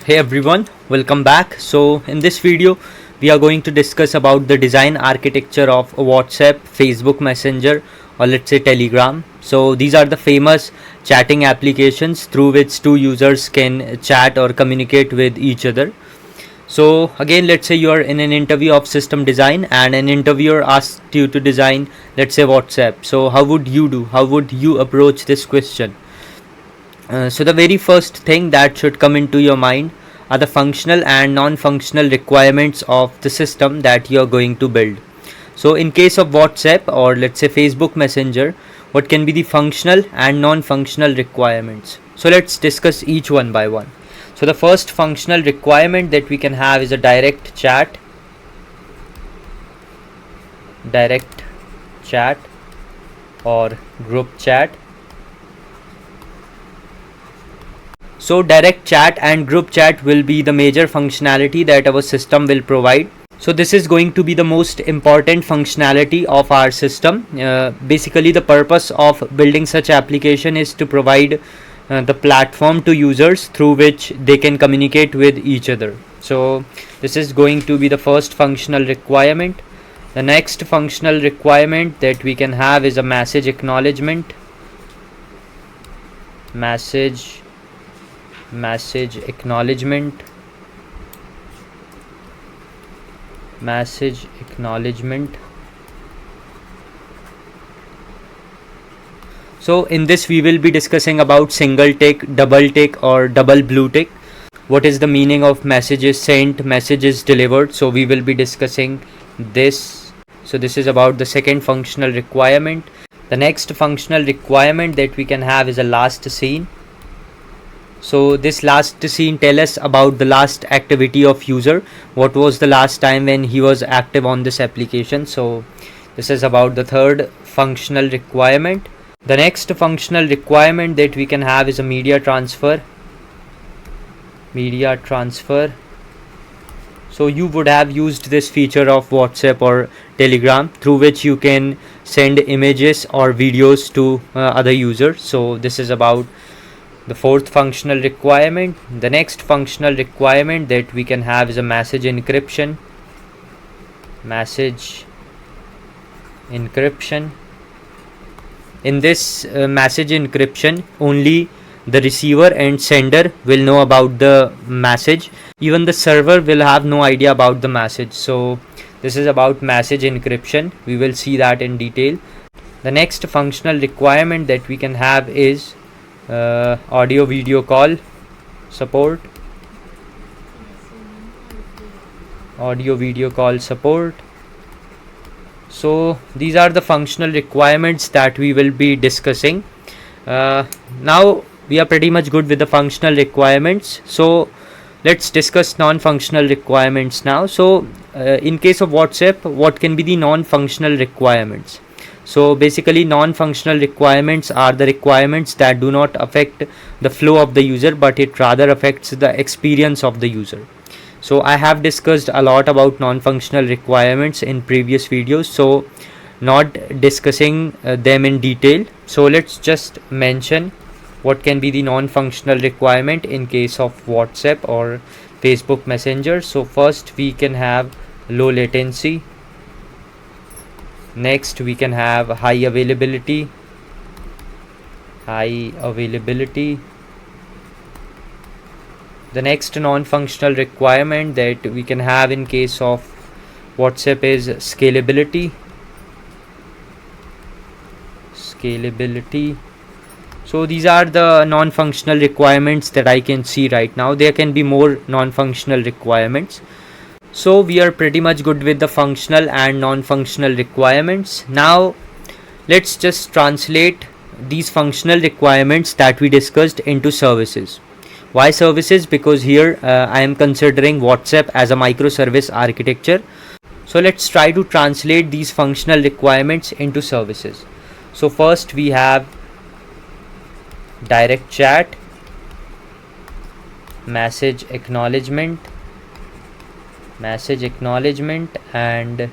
Hey everyone, welcome back. So in this video we are going to discuss about the design architecture of WhatsApp, Facebook Messenger, or let's say Telegram. So these are the famous chatting applications through which two users can chat or communicate with each other. So again, let's say you are in an interview of system design and an interviewer asked you to design, let's say, WhatsApp. So how would you do? How would you approach this question? So the very first thing that should come into your mind are the functional and non-functional requirements of the system that you are going to build. So in case of WhatsApp or let's say Facebook Messenger, what can be the functional and non-functional requirements? So let's discuss each one by one. So the first functional requirement that we can have is a direct chat or group chat. So direct chat and group chat will be the major functionality that our system will provide. So this is going to be the most important functionality of our system. Basically the purpose of building such application is to provide the platform to users through which they can communicate with each other. So this is going to be the first functional requirement. The next functional requirement that we can have is a message acknowledgement. Message acknowledgement. So in this we will be discussing about single tick, double tick, or double blue tick. What is the meaning of messages sent, messages delivered? So we will be discussing this. So this is about the second functional requirement. The next functional requirement that we can have is a last seen. So this last scene tell us about the last activity of user. What was the last time when he was active on this application? So this is about the third functional requirement. The next functional requirement that we can have is a media transfer. So you would have used this feature of WhatsApp or Telegram through which you can send images or videos to other users. So this is about the fourth functional requirement. The next functional requirement that we can have is a message encryption. In this message encryption, only the receiver and sender will know about the message. Even the server will have no idea about the message. So this is about message encryption. We will see that in detail. The next functional requirement that we can have is audio video call support. So these are the functional requirements that we will be discussing. Now we are pretty much good with the functional requirements, so let's discuss non-functional requirements now. So in case of WhatsApp, what can be the non-functional requirements? So basically non-functional requirements are the requirements that do not affect the flow of the user, but it rather affects the experience of the user. So I have discussed a lot about non-functional requirements in previous videos, so not discussing them in detail. So let's just mention what can be the non-functional requirement in case of WhatsApp or Facebook Messenger. So first we can have low latency. Next we can have high availability. The next non-functional requirement that we can have in case of WhatsApp is scalability. So these are the non-functional requirements that I can see right now. There can be more non-functional requirements. So we are pretty much good with the functional and non-functional requirements. Now let's just translate these functional requirements that we discussed into services. Why services? Because here I am considering WhatsApp as a microservice architecture. So let's try to translate these functional requirements into services. So first we have direct chat, message acknowledgement and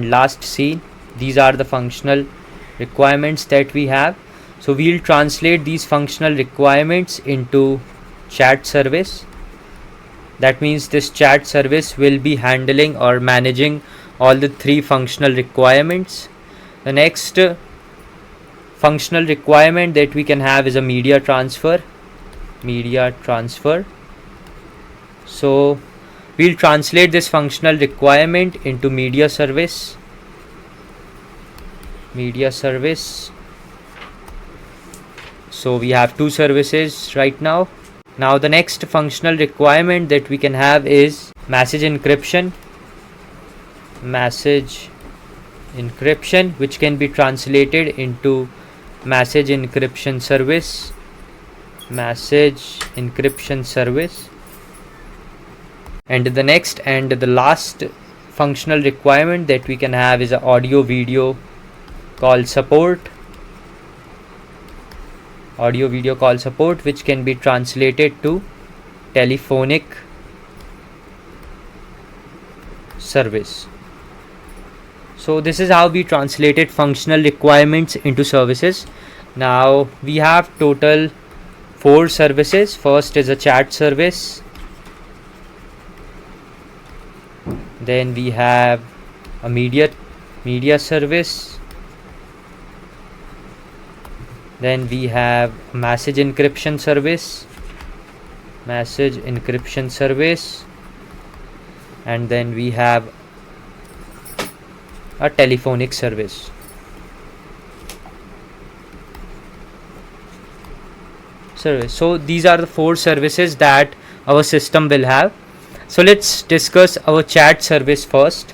last scene. These are the functional requirements that we have. So we'll translate these functional requirements into chat service. That means this chat service will be handling or managing all the three functional requirements. The next functional requirement that we can have is a media transfer. So we'll translate this functional requirement into media service. So we have two services right now. Now the next functional requirement that we can have is message encryption, which can be translated into message encryption service. And the next and the last functional requirement that we can have is a audio video call support, which can be translated to telephonic service. So this is how we translated functional requirements into services. Now we have total 4 services. First is a chat service, then we have a media service, then we have message encryption service, and then we have a telephonic service. So these are the 4 services that our system will have. So let's discuss our chat service first,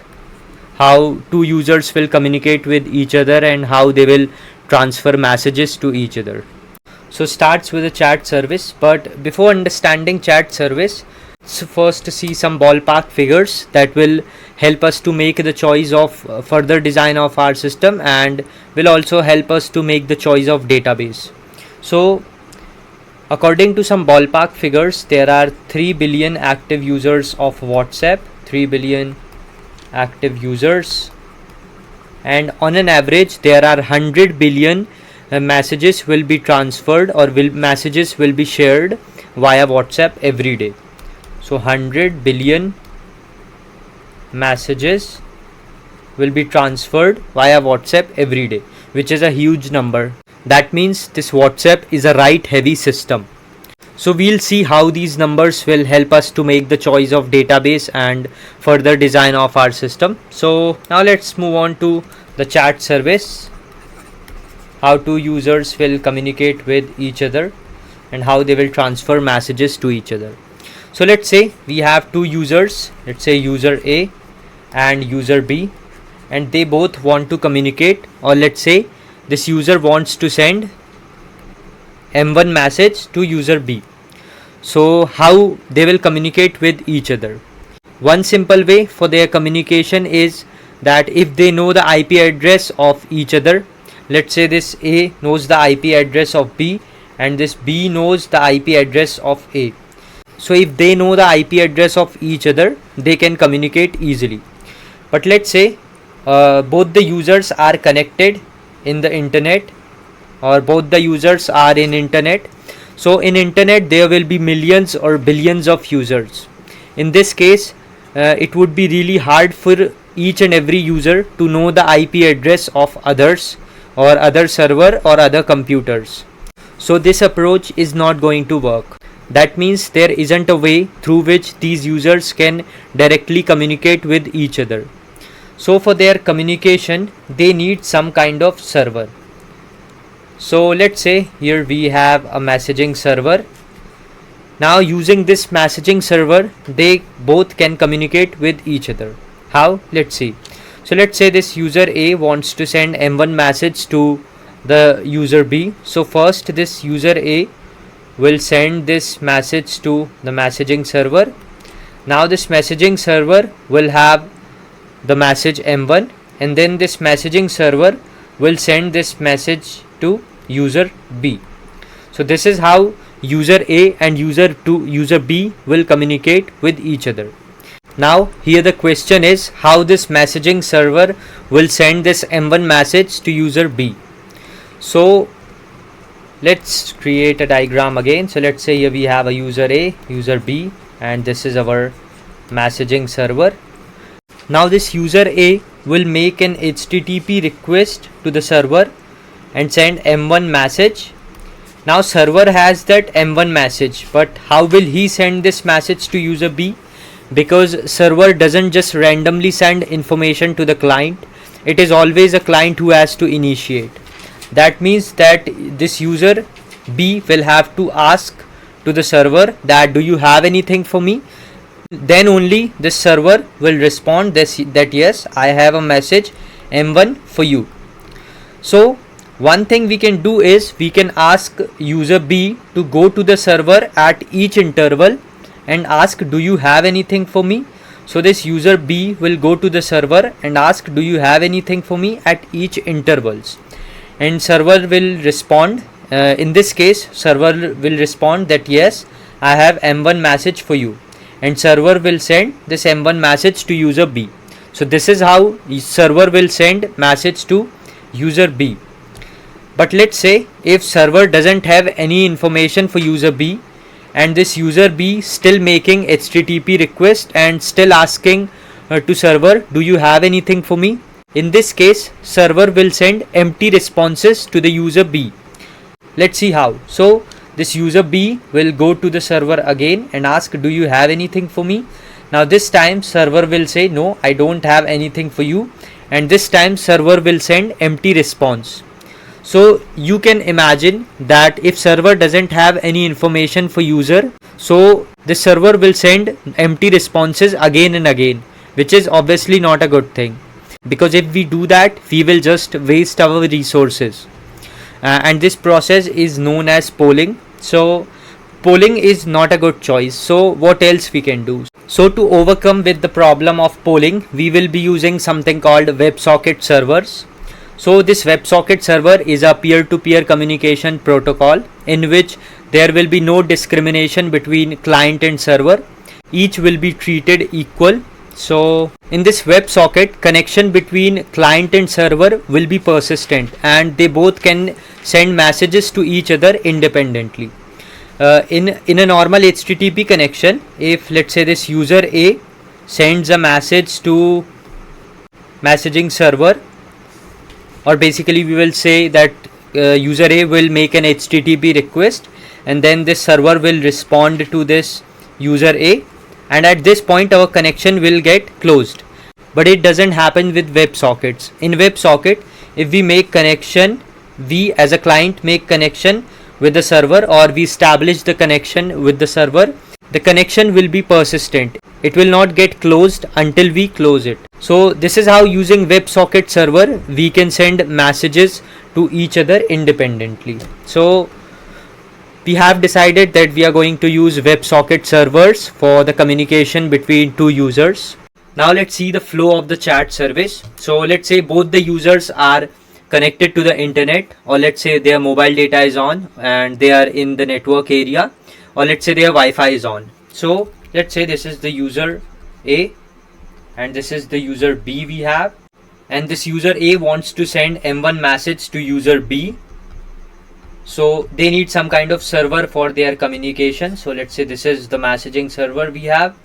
how two users will communicate with each other and how they will transfer messages to each other. So starts with a chat service, but before understanding chat service, first see some ballpark figures that will help us to make the choice of further design of our system and will also help us to make the choice of database. So according to some ballpark figures, there are 3 billion active users of WhatsApp, 3 billion active users, and on an average there are 100 billion messages will be transferred or messages will be shared via WhatsApp every day. So 100 billion messages will be transferred via WhatsApp every day, which is a huge number. That means this WhatsApp is a write heavy system. So we'll see how these numbers will help us to make the choice of database and further design of our system. So now let's move on to the chat service, how two users will communicate with each other and how they will transfer messages to each other. So let's say we have two users, let's say user A and user B, and they both want to communicate, or let's say this user wants to send M1 message to user B. So how they will communicate with each other? One simple way for their communication is that if they know the IP address of each other, let's say this A knows the IP address of B and this B knows the IP address of A. So if they know the IP address of each other, they can communicate easily. But let's say both the users are connected in the internet, or both the users are in internet. So in internet there will be millions or billions of users. In this case it would be really hard for each and every user to know the IP address of others or other server or other computers. So this approach is not going to work. That means there isn't a way through which these users can directly communicate with each other. So for their communication they need some kind of server. So let's say here we have a messaging server. Now using this messaging server they both can communicate with each other. How? Let's see. So let's say this user A wants to send M1 message to the user B. So first this user A will send this message to the messaging server. Now this messaging server will have the message M1, and then this messaging server will send this message to user B. So this is how user A and user B will communicate with each other. Now here the question is how this messaging server will send this M1 message to user B. So let's create a diagram again. So let's say here we have a user A, user B, and this is our messaging server. Now this user A will make an HTTP request to the server and send M1 message. Now server has that M1 message, but how will he send this message to user B? Because server doesn't just randomly send information to the client, it is always a client who has to initiate. That means that this user B will have to ask to the server that do you have anything for me? Then only this server will respond that yes, I have a message M1 for you. So one thing we can do is we can ask user B to go to the server at each interval and ask do you have anything for me. So this user B will go to the server and ask do you have anything for me at each intervals, and server will respond. In this case server will respond that yes, I have M1 message for you, and server will send this M1 message to user B. So this is how server will send message to user B. But let's say if server doesn't have any information for user B, and this user B still making HTTP request and still asking to server do you have anything for me. In this case server will send empty responses to the user B. Let's see how. So this user B will go to the server again and ask do you have anything for me. Now this time server will say no, I don't have anything for you, and this time server will send empty response. So you can imagine that if server doesn't have any information for user, so the server will send empty responses again and again, which is obviously not a good thing, because if we do that we will just waste our resources. And this process is known as polling. So polling is not a good choice. So what else we can do? So to overcome with the problem of polling, we will be using something called WebSocket servers. So this WebSocket server is a peer-to-peer communication protocol in which there will be no discrimination between client and server. Each will be treated equal. So in this WebSocket, connection between client and server will be persistent, and they both can send messages to each other independently. In a normal HTTP connection, if let's say this user A sends a message to messaging server, or basically we will say that user A will make an HTTP request, and then this server will respond to this user A, and at this point our connection will get closed. But it doesn't happen with WebSockets. In WebSocket, if we make connection, we as a client make connection with the server, or we establish the connection with the server, the connection will be persistent. It will not get closed until we close it. So this is how using WebSocket server we can send messages to each other independently. So we have decided that we are going to use WebSocket servers for the communication between two users. Now let's see the flow of the chat service. So let's say both the users are connected to the internet, or let's say their mobile data is on and they are in the network area, or let's say their Wi-Fi is on. So let's say this is the user A and this is the user B we have, and this user A wants to send M1 message to user B. So they need some kind of server for their communication. So let's say this is the messaging server we have.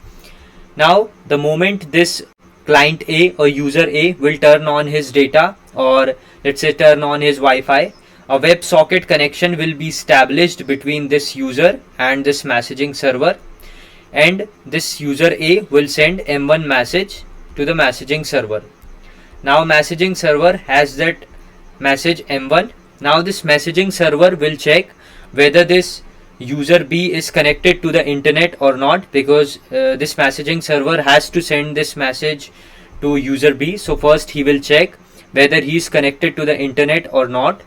Now the moment this client A or user A will turn on his data, or let's say turn on his Wi-Fi, a WebSocket connection will be established between this user and this messaging server, and this user A will send M1 message to the messaging server. Now messaging server has that message M1. Now this messaging server will check whether this user B is connected to the internet or not, because this messaging server has to send this message to user B. So first he will check whether he is connected to the internet or not.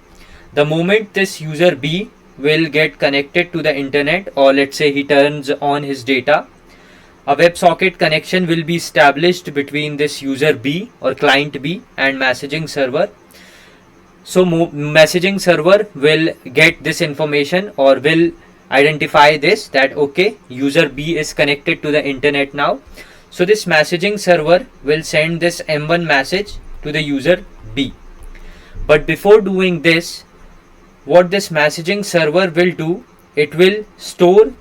The moment this user B will get connected to the internet, or let's say he turns on his data, a WebSocket connection will be established between this user B or client B and messaging server. So messaging server will get this information, or will identify this that okay, user B is connected to the internet now. So this messaging server will send this M1 message to the user B. But before doing this, what this messaging server will do, it will store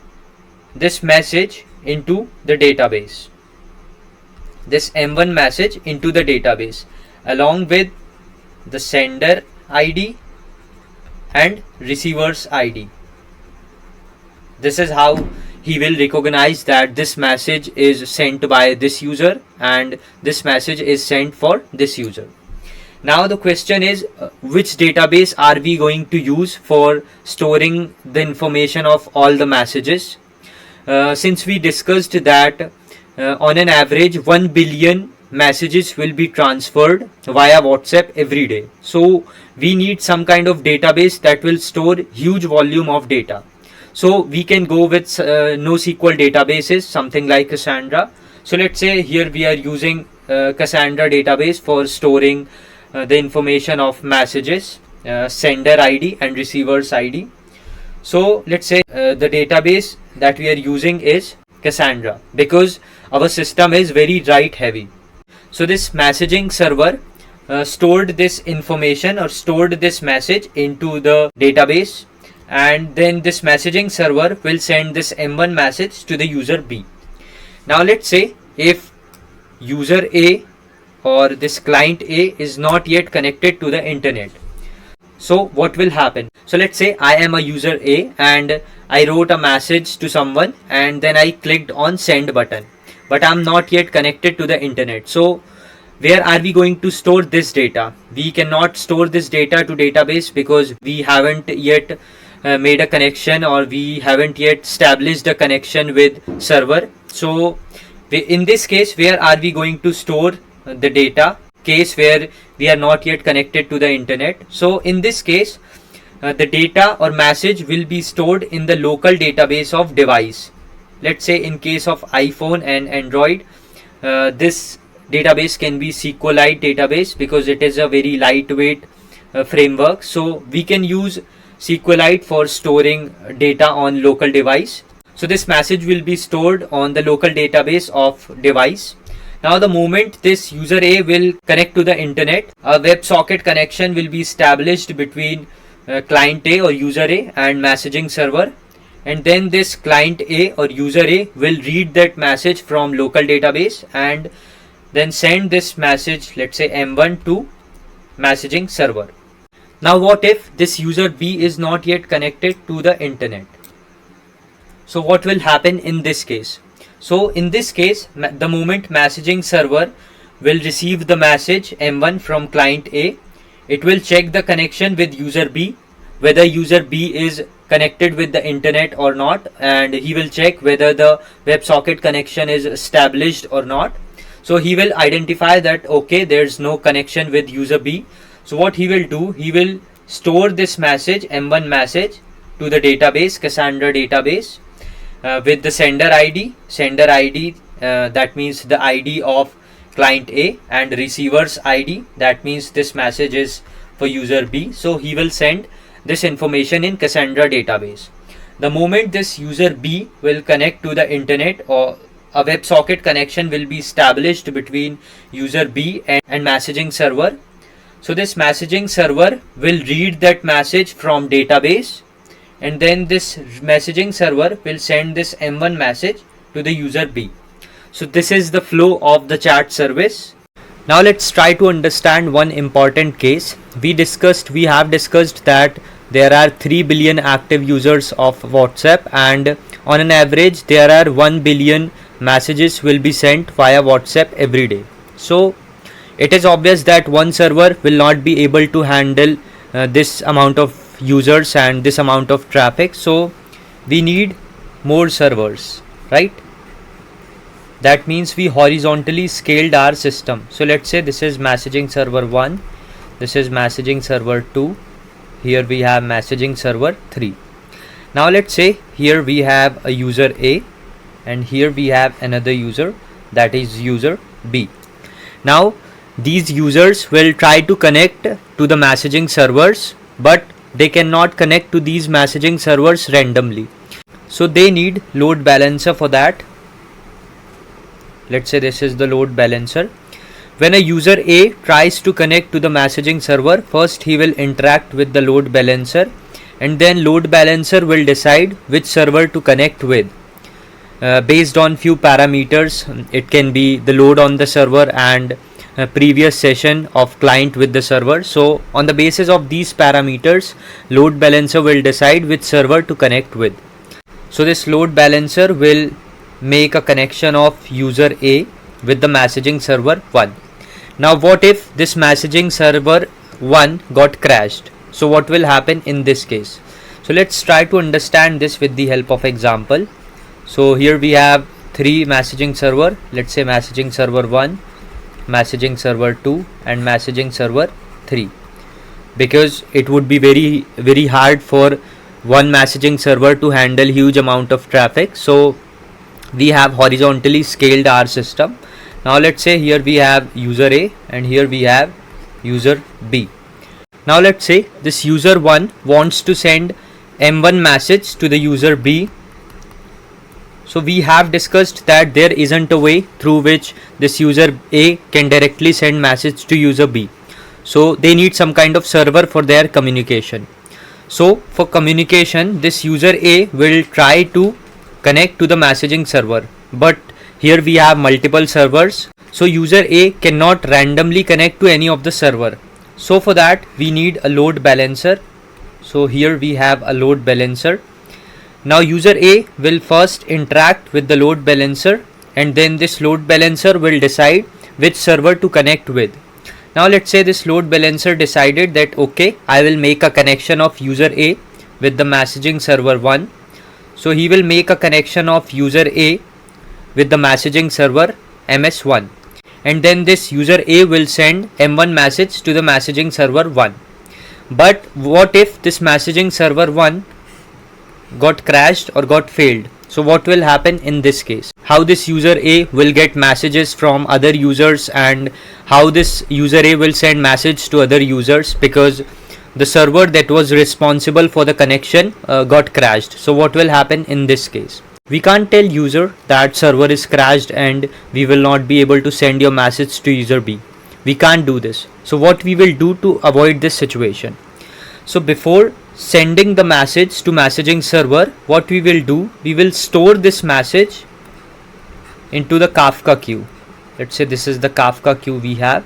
this message into the database, this M1 message into the database along with the sender ID and receiver's ID. This is how he will recognize that this message is sent by this user and this message is sent for this user. Now the question is, which database are we going to use for storing the information of all the messages? Since we discussed that on an average 1 billion messages will be transferred via WhatsApp every day. So we need some kind of database that will store huge volume of data. So we can go with NoSQL databases, something like Cassandra. So let's say here we are using Cassandra database for storing the information of messages, sender ID and receiver's ID. So let's say the database that we are using is Cassandra because our system is very write heavy. So this messaging server stored this information or stored this message into the database, and then this messaging server will send this M1 message to the user B. Now let's say if user A or this client A is not yet connected to the internet. So what will happen? So let's say I am a user A and I wrote a message to someone and then I clicked on send button, but I'm not yet connected to the internet. So where are we going to store this data? We cannot store this data to database because we haven't yet made a connection or we haven't yet established a connection with server. So in this case, where are we going to store the data? Case where we are not yet connected to the internet. So in this case, the data or message will be stored in the local database of device. Let's say in case of iPhone and Android, this database can be SQLite database because it is a very lightweight framework. So we can use SQLite for storing data on local device. So this message will be stored on the local database of device. Now the moment this user A will connect to the internet, a WebSocket connection will be established between client A or user A and messaging server, and then this client A or user A will read that message from local database and then send this message, let's say M1, to messaging server. Now what if this user B is not yet connected to the internet? So what will happen in this case? So in this case, the moment messaging server will receive the message M1 from client A, it will check the connection with user B, whether user B is connected with the internet or not, and he will check whether the WebSocket connection is established or not. So he will identify that okay, there's no connection with user B. So what he will do, he will store this message, M1 message, to the database, Cassandra database, with the sender ID, that means the ID of client A, and receiver's ID, that means this message is for user B. So he will send this information in Cassandra database. The moment this user B will connect to the internet, or a WebSocket connection will be established between user B and messaging server. So this messaging server will read that message from database, and then this messaging server will send this M1 message to the user B. So this is the flow of the chat service. Now let's try to understand one important case. We have discussed that there are 3 billion active users of WhatsApp, and on an average there are 1 billion messages will be sent via WhatsApp every day. So it is obvious that one server will not be able to handle this amount of users and this amount of traffic. So we need more servers, right? That means we horizontally scaled our system. So let's say this is messaging server 1, this is messaging server 2, here we have messaging server 3. Now let's say here we have a user A and here we have another user, that is user B. Now these users will try to connect to the messaging servers, but they cannot connect to these messaging servers randomly. So they need load balancer for that. Let's say this is the load balancer. When a user A tries to connect to the messaging server, first he will interact with the load balancer, and then load balancer will decide which server to connect with based on few parameters. It can be the load on the server and previous session of client with the server. So on the basis of these parameters, load balancer will decide which server to connect with. So this load balancer will make a connection of user A with the messaging server 1. Now what if this messaging server 1 got crashed? So what will happen in this case? So let's try to understand this with the help of example. So here we have 3 messaging server. Let's say messaging server 1, messaging server 2 and messaging server 3, because it would be very hard for one messaging server to handle huge amount of traffic. So we have horizontally scaled our system. Now let's say here we have user A and here we have user B. Now let's say this user 1 wants to send M1 message to the user B. So we have discussed that there isn't a way through which this user A can directly send message to user B. So they need some kind of server for their communication. So for communication, this user A will try to connect to the messaging server, but here we have multiple servers. So user A cannot randomly connect to any of the server. So for that we need a load balancer. So here we have a load balancer. Now user A will first interact with the load balancer, and then this load balancer will decide which server to connect with. Now let's say this load balancer decided that okay, I will make a connection of user A with the messaging server 1. So he will make a connection of user A with the messaging server MS1, and then this user A will send M1 message to the messaging server 1. But what if this messaging server 1 got crashed or got failed? So what will happen in this case? How this user A will get messages from other users, and how this user A will send message to other users, because the server that was responsible for the connection got crashed. So what will happen in this case? We can't tell user that server is crashed and we will not be able to send your message to user B. We can't do this. So what we will do to avoid this situation? So before sending the message to messaging server, what we will do, we will store this message into the Kafka queue. Let's say this is the Kafka queue we have.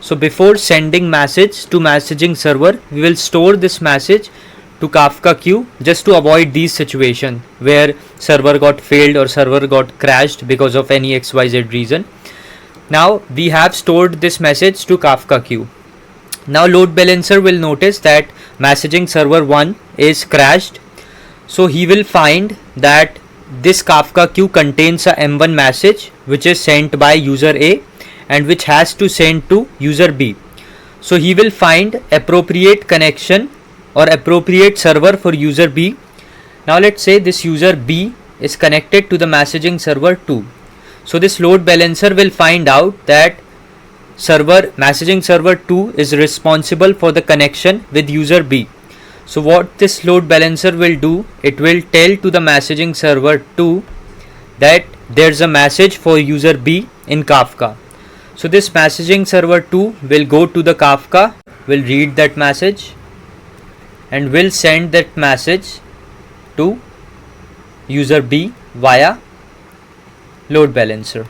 So before sending message to messaging server, we will store this message to Kafka queue, just to avoid these situations where server got failed or server got crashed because of any XYZ reason. Now we have stored this message to Kafka queue. Now load balancer will notice that messaging server 1 is crashed. So he will find that this Kafka queue contains a M1 message which is sent by user A and which has to send to user B. So he will find appropriate connection or appropriate server for user B. Now let's say this user B is connected to the messaging server 2. So this load balancer will find out that messaging server 2 is responsible for the connection with user B. So what this load balancer will do, it will tell to the messaging server 2 that there's a message for user B in Kafka. So this messaging server 2 will go to the Kafka, will read that message and will send that message to user B via load balancer.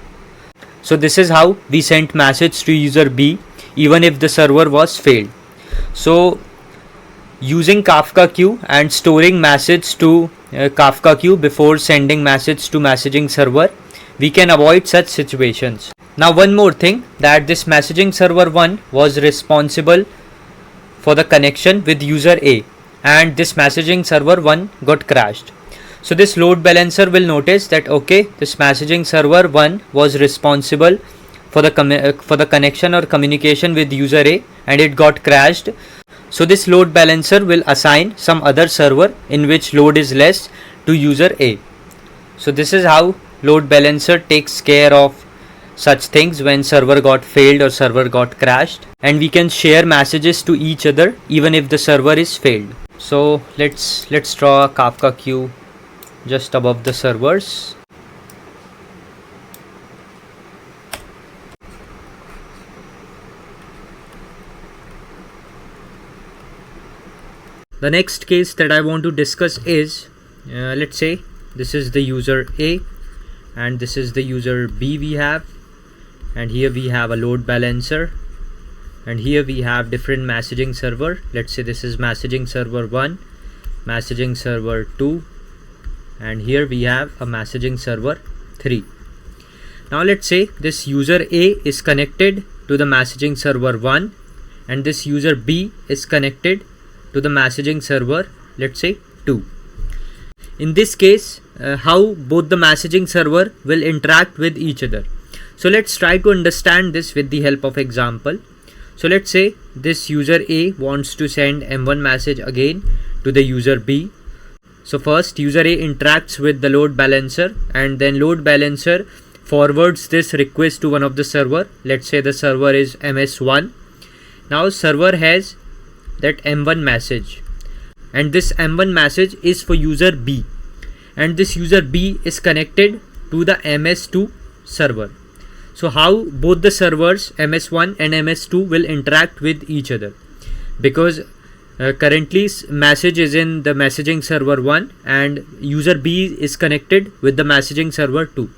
So this is how we sent message to user B even if the server was failed. So using Kafka queue and storing message to Kafka queue before sending message to messaging server, we can avoid such situations. Now one more thing, that this messaging server 1 was responsible for the connection with user A, and this messaging server 1 got crashed. So this load balancer will notice that okay, this messaging server 1 was responsible for the connection or communication with user A and it got crashed. So this load balancer will assign some other server in which load is less to user A. So this is how load balancer takes care of such things when server got failed or server got crashed, and we can share messages to each other even if the server is failed. So let's draw a Kafka queue just above the servers. The next case that I want to discuss is, let's say this is the user A and this is the user B we have, and here we have a load balancer, and here we have different messaging server. Let's say this is messaging server 1, messaging server 2, and here we have a messaging server 3. Now let's say this user A is connected to the messaging server 1 and this user B is connected to the messaging server, let's say 2. In this case, how both the messaging server will interact with each other. So let's try to understand this with the help of example. So let's say this user A wants to send M1 message again to the user B. So first user A interacts with the load balancer, and then load balancer forwards this request to one of the server. Let's say the server is MS1. Now server has that M1 message, and this M1 message is for user B, and this user B is connected to the MS2 server. So how both the servers MS1 and MS2 will interact with each other, because currently message is in the messaging server 1 and user B is connected with the messaging server 2.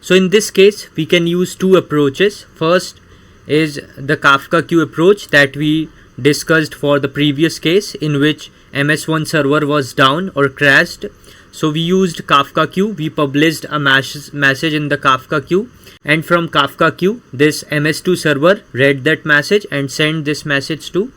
So in this case we can use two approaches. First is the Kafka queue approach that we discussed for the previous case, in which MS1 server was down or crashed. So we used Kafka queue, we published a message in the Kafka queue, and from Kafka queue this MS2 server read that message and sent this message to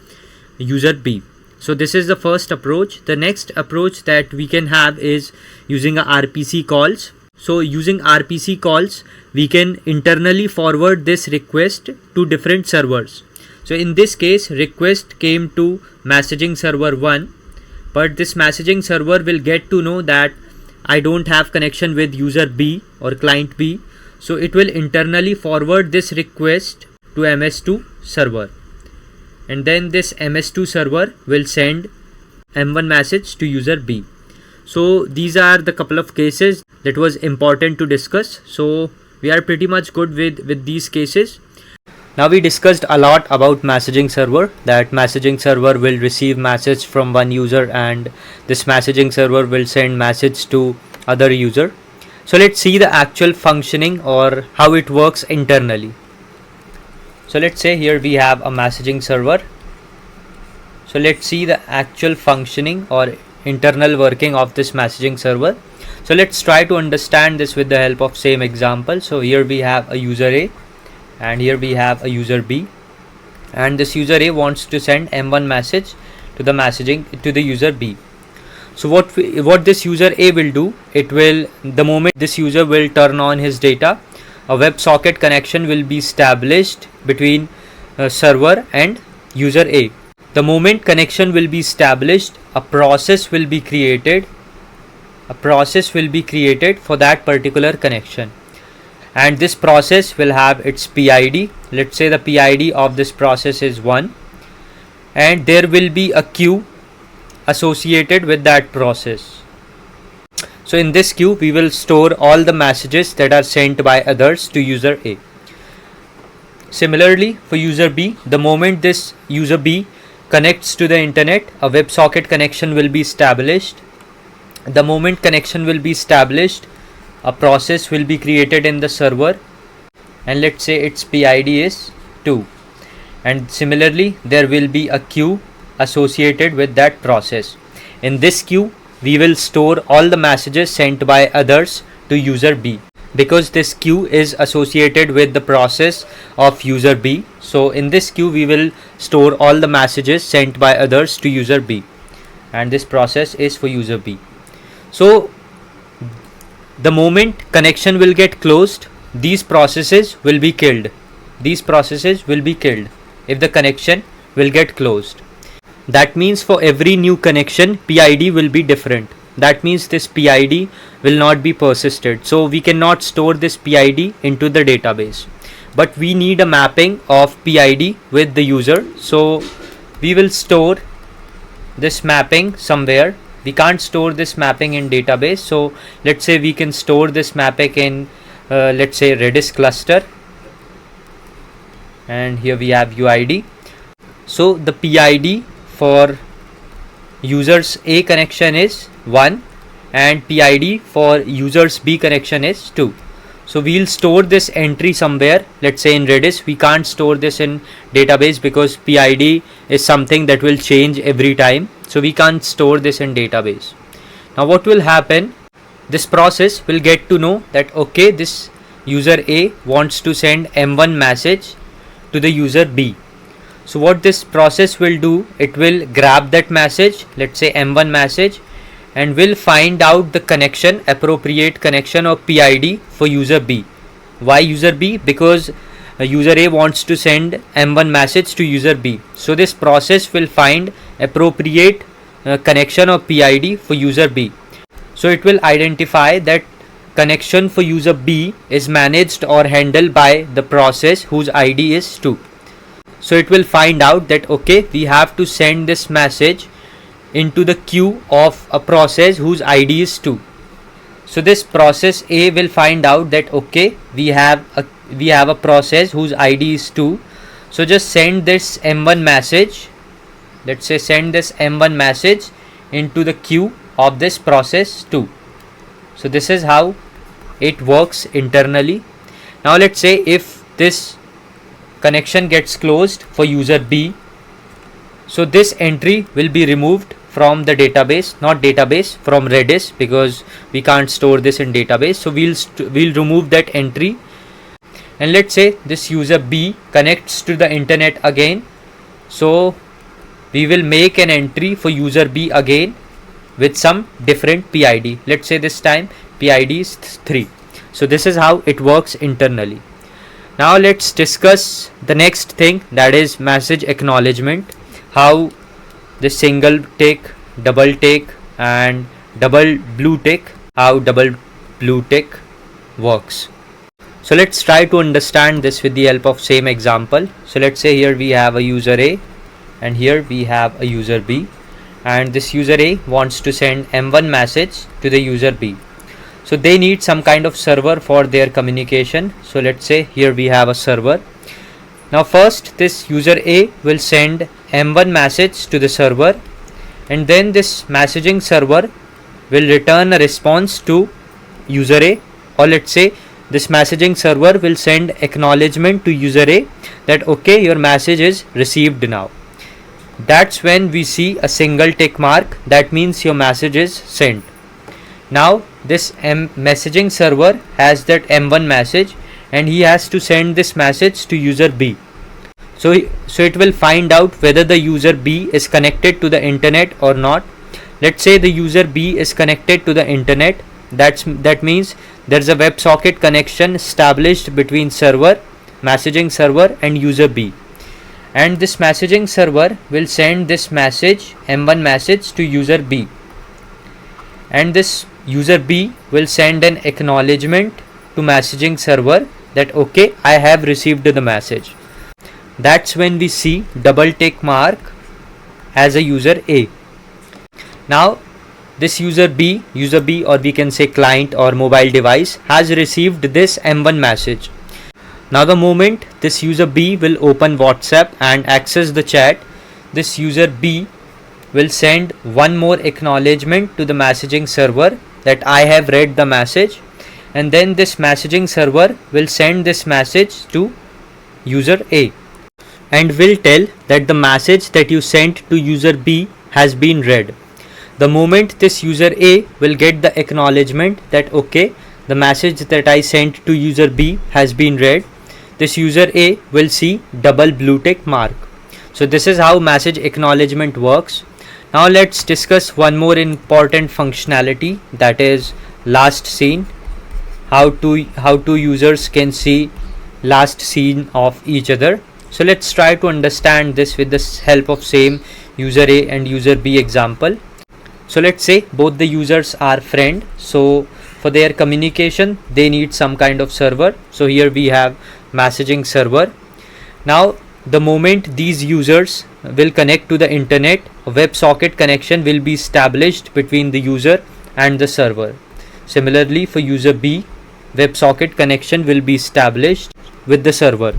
user B. So this is the first approach. The next approach that we can have is using a RPC calls. So using RPC calls, we can internally forward this request to different servers. So in this case, request came to messaging server 1, but this messaging server will get to know that I don't have connection with user B or client B. So it will internally forward this request to MS2 server, and then this MS2 server will send M1 message to user B. So these are the couple of cases that was important to discuss. So we are pretty much good with these cases. Now we discussed a lot about messaging server, that messaging server will receive message from one user and this messaging server will send message to other user. So let's see the actual functioning or how it works internally. So let's say here we have a messaging server. So let's see the actual functioning or internal working of this messaging server. So let's try to understand this with the help of same example. So here we have a user A and here we have a user B, and this user A wants to send M1 message to the user B. So what this user A will do, the moment this user will turn on his data, a WebSocket connection will be established between server and user A. The moment connection will be established, a process will be created for that particular connection, and this process will have its PID. Let's say the PID of this process is 1, and there will be a queue associated with that process. So in this queue we will store all the messages that are sent by others to user A. Similarly for user B, the moment this user B connects to the internet, a WebSocket connection will be established. The moment connection will be established, a process will be created in the server, and let's say its PID is 2, and similarly there will be a queue associated with that process. In this queue we will store all the messages sent by others to user B, because this queue is associated with the process of user B. So in this queue we will store all the messages sent by others to user B, and this process is for user B. So the moment connection will get closed, these processes will be killed. If the connection will get closed. That means for every new connection, PID will be different. That means this PID will not be persisted. So we cannot store this PID into the database, but we need a mapping of PID with the user. So we will store this mapping somewhere. We can't store this mapping in database. So let's say we can store this mapping in let's say Redis cluster, and here we have UID. So the PID for users A connection is 1 and PID for users B connection is 2. So we'll store this entry somewhere, let's say in Redis. We can't store this in database because PID is something that will change every time. So we can't store this in database. Now what will happen, this process will get to know that okay, this user A wants to send M1 message to the user B. So what this process will do, it will grab that message, let's say M1 message, and will find out the connection, appropriate connection or PID for user B. Why user B? Because user A wants to send M1 message to user B. So this process will find appropriate connection or PID for user B. So it will identify that connection for user B is managed or handled by the process whose ID is 2. So it will find out that okay, we have to send this message into the queue of a process whose ID is 2. So this process A will find out that okay, we have a process whose ID is 2. So just send this M1 message, let's say send this M1 message into the queue of this process 2. So this is how it works internally. Now let's say if this connection gets closed for user B, so this entry will be removed from the database, not database, from Redis, because we can't store this in database. So we'll remove that entry, and let's say this user B connects to the internet again. So we will make an entry for user B again with some different PID. Let's say this time PID is 3. So this is how it works internally. Now let's discuss the next thing, that is message acknowledgement. How the single tick, double tick and double blue tick, how double blue tick works. So let's try to understand this with the help of same example. So let's say here we have a user A and here we have a user B, and this user A wants to send M1 message to the user B. So they need some kind of server for their communication. So let's say here we have a server. Now first this user A will send M1 message to the server, and then this messaging server will return a response to user A, or let's say this messaging server will send acknowledgement to user A that okay, your message is received now. That's when we see a single tick mark, that means your message is sent. Now this messaging server has that M1 message and he has to send this message to user B. So it will find out whether the user B is connected to the internet or not. Let's say the user B is connected to the internet. That means there's a WebSocket connection established between messaging server and user B. And this messaging server will send this message, M1 message, to user B. And this user B will send an acknowledgement to messaging server that okay, I have received the message. That's when we see double tick mark as a user A. Now this user B or we can say client or mobile device has received this M1 message. Now the moment this user B will open WhatsApp and access the chat, this user B will send one more acknowledgement to the messaging server that I have read the message, and then this messaging server will send this message to user A and will tell that the message that you sent to user B has been read. The moment this user A will get the acknowledgement that okay, the message that I sent to user B has been read, this user A will see double blue tick mark. So this is how message acknowledgement works. Now let's discuss one more important functionality, that is last seen. How two users can see last seen of each other. So let's try to understand this with the help of same user A and user B example. So let's say both the users are friends. So for their communication they need some kind of server. So here we have messaging server. Now the moment these users will connect to the internet, a WebSocket connection will be established between the user and the server. Similarly for user B, WebSocket connection will be established with the server.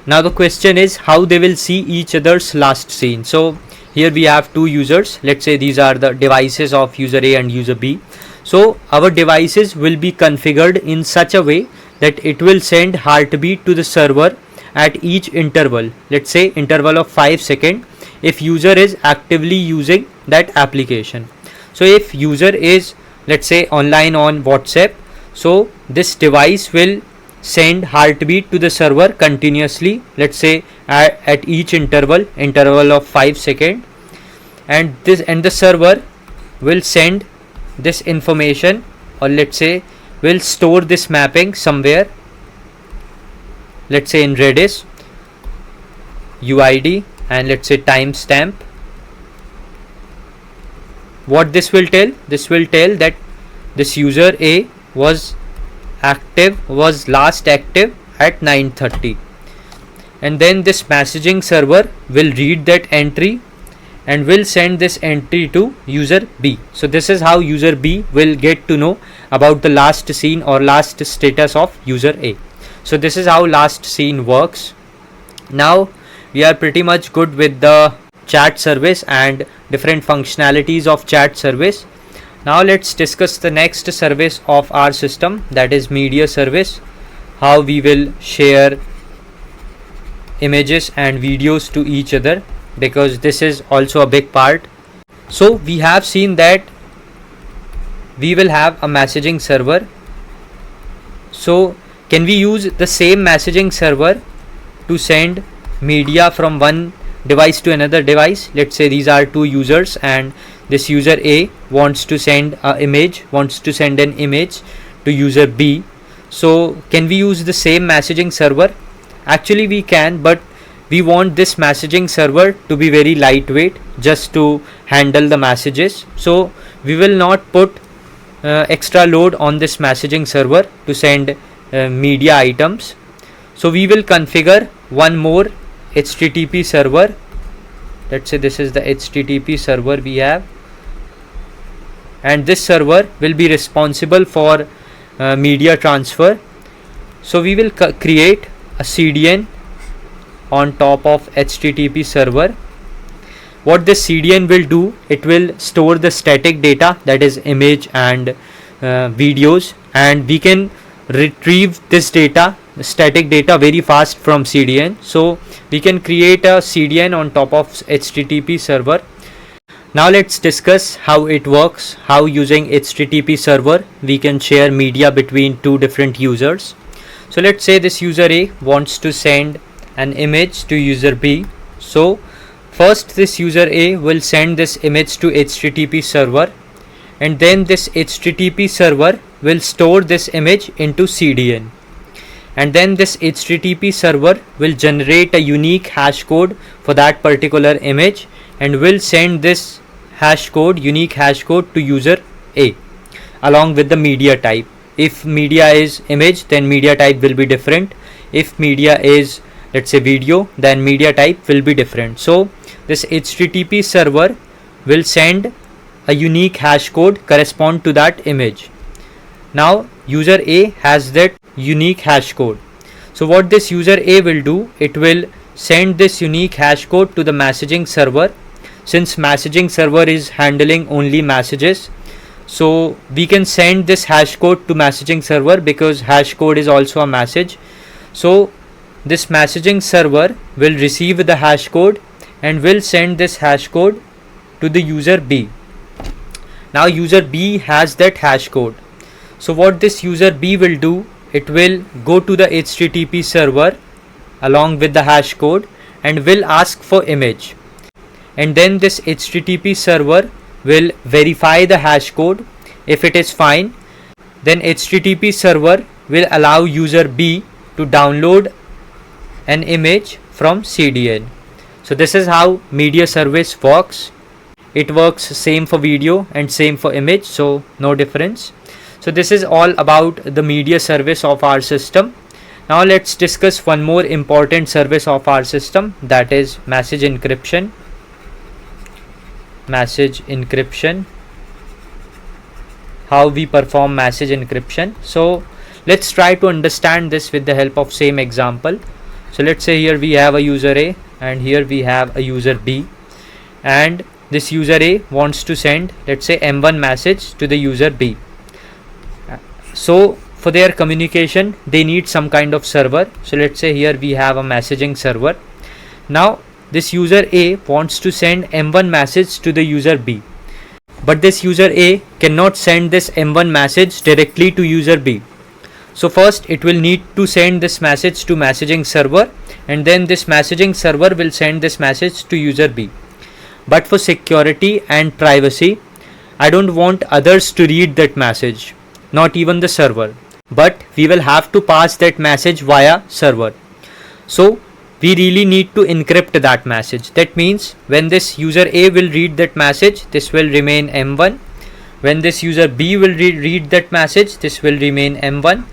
Now the question is how they will see each other's last seen. So here we have two users. Let's say these are the devices of user A and user B. So our devices will be configured in such a way that it will send heartbeat to the server at each interval. Let's say interval of 5 seconds if user is actively using that application. So if user is, let's say, online on WhatsApp, so this device will send heartbeat to the server continuously, let's say at each interval of 5 seconds, and the server will send this information, or let's say will store this mapping somewhere, let's say in Redis UID, and let's say timestamp. What this will tell? This will tell that this user A was last active at 9:30, and then this messaging server will read that entry and will send this entry to user B. So this is how user B will get to know about the last seen or last status of user A. So this is how last seen works. Now we are pretty much good with the chat service and different functionalities of chat service. Now let's discuss the next service of our system, that is media service. How we will share images and videos to each other, because this is also a big part. So we have seen that we will have a messaging server. So can we use the same messaging server to send media from one device to another device? Let's say these are two users, and this user A wants to send an image to user B. So can we use the same messaging server? Actually we can, but we want this messaging server to be very lightweight, just to handle the messages. So we will not put extra load on this messaging server to send media items. So we will configure one more HTTP server. Let's say this is the HTTP server we have, and this server will be responsible for media transfer. So we will create a CDN on top of HTTP server. What this CDN will do, it will store the static data, that is image and videos, and we can retrieve this data, static data, very fast from CDN. So we can create a CDN on top of HTTP server. Now let's discuss how it works, how using HTTP server we can share media between two different users. So let's say this user A wants to send an image to user B. So first this user A will send this image to HTTP server, and then this HTTP server will store this image into CDN, and then this HTTP server will generate a unique hash code for that particular image and will send this unique hash code to user A along with the media type. If media is image, then media type will be different. If media is, let's say, video, then media type will be different. So this HTTP server will send a unique hash code correspond to that image. Now user A has that unique hash code. So what this user A will do, it will send this unique hash code to the messaging server. Since messaging server is handling only messages, so we can send this hash code to messaging server, because hash code is also a message. So this messaging server will receive the hash code and will send this hash code to the user B. Now user B has that hash code. So what this user B will do, it will go to the HTTP server along with the hash code and will ask for image, and then this HTTP server will verify the hash code. If it is fine, then HTTP server will allow user B to download an image from CDN. So this is how media service works. It works same for video and same for image, so no difference. So this is all about the media service of our system. Now let's discuss one more important service of our system, that is message encryption. How we perform message encryption. So let's try to understand this with the help of same example. So let's say here we have a user A and here we have a user B, and this user A wants to send, let's say, M1 message to the user B. So for their communication they need some kind of server. So let's say here we have a messaging server. Now this user A wants to send M1 message to the user B, but this user A cannot send this M1 message directly to user B. So first it will need to send this message to messaging server, and then this messaging server will send this message to user B. But for security and privacy, I don't want others to read that message, not even the server, but we will have to pass that message via server. So we really need to encrypt that message. That means when this user A will read that message, this will remain M1. When this user B will read that message, this will remain M1.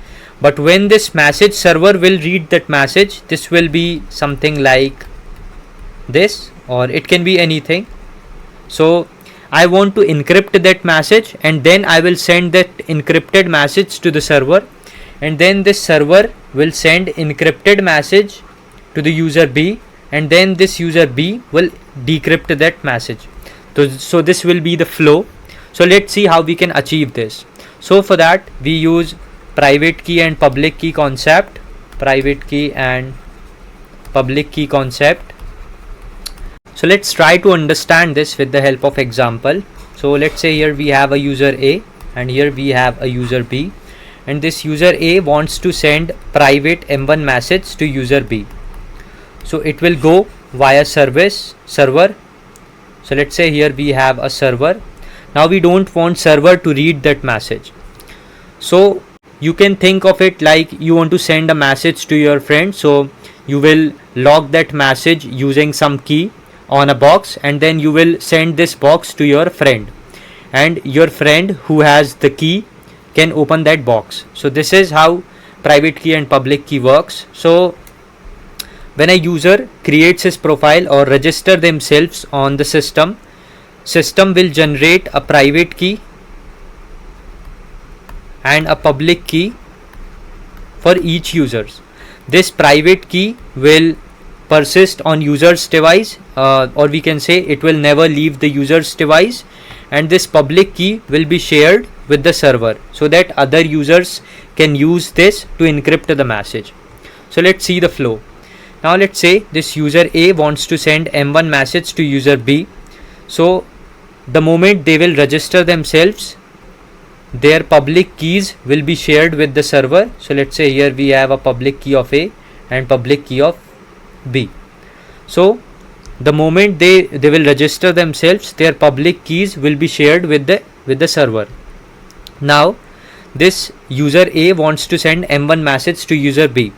But when this message server will read that message, this will be something like this, or it can be anything. So I want to encrypt that message, and then I will send that encrypted message to the server, and then this server will send encrypted message to the user B, and then this user B will decrypt that message. So this will be the flow. So let's see how we can achieve this. So for that we use private key and public key concept. Private key and public key concept. So let's try to understand this with the help of example. So let's say here we have a user A and here we have a user B, and this user A wants to send private M1 message to user B. So it will go via server. So let's say here we have a server. Now we don't want server to read that message. So you can think of it like you want to send a message to your friend. So you will lock that message using some key on a box, and then you will send this box to your friend, and your friend who has the key can open that box. So this is how private key and public key works. So when a user creates his profile or register themselves on the system will generate a private key and a public key for each user. This private key will persist on user's device, or we can say it will never leave the user's device, and this public key will be shared with the server so that other users can use this to encrypt the message. So let's see the flow. Now let's say this user A wants to send M1 message to user B. So the moment they will register themselves, their public keys will be shared with the server. So let's say here we have a public key of A and public key of B. So the moment they will register themselves, their public keys will be shared with the server. Now this user A wants to send M1 message to user B.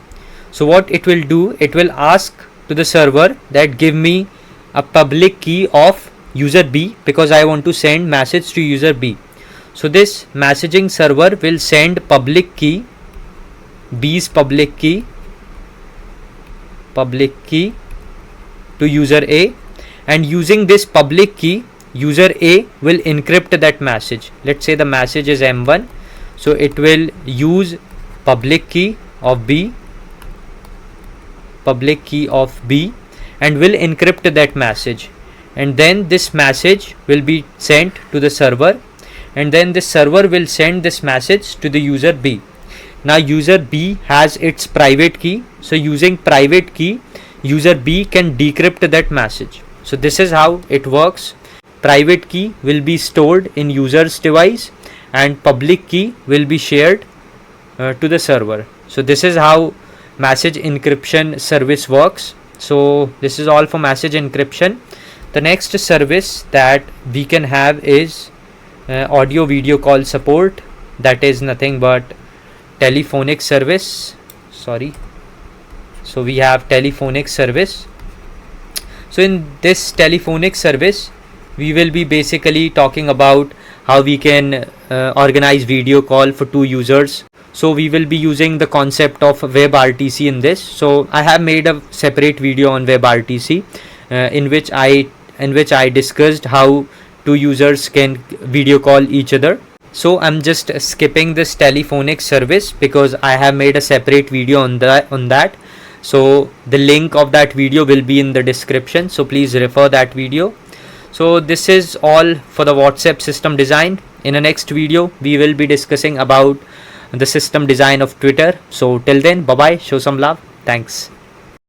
So what it will do, it will ask to the server that give me a public key of user B because I want to send message to user B. So this messaging server will send public key, B's public key to user A, and using this public key, user A will encrypt that message. Let's say the message is M1, so it will use public key of B and will encrypt that message, and then this message will be sent to the server, and then the server will send this message to the user B. Now user B has its private key, so using private key user B can decrypt that message. So this is how it works. Private key will be stored in user's device and public key will be shared to the server. So this is how message encryption service works. So this is all for message encryption. The next service that we can have is audio video call support. That is nothing but telephonic service. So we have telephonic service. So in this telephonic service we will be basically talking about how we can organize video call for two users. So we will be using the concept of WebRTC in this. So I have made a separate video on WebRTC in which I discussed how two users can video call each other. So I'm just skipping this telephonic service because I have made a separate video on that. So the link of that video will be in the description, so please refer that video. So this is all for the WhatsApp system design. In the next video we will be discussing about the system design of Twitter. So till then, bye bye, show some love, thanks.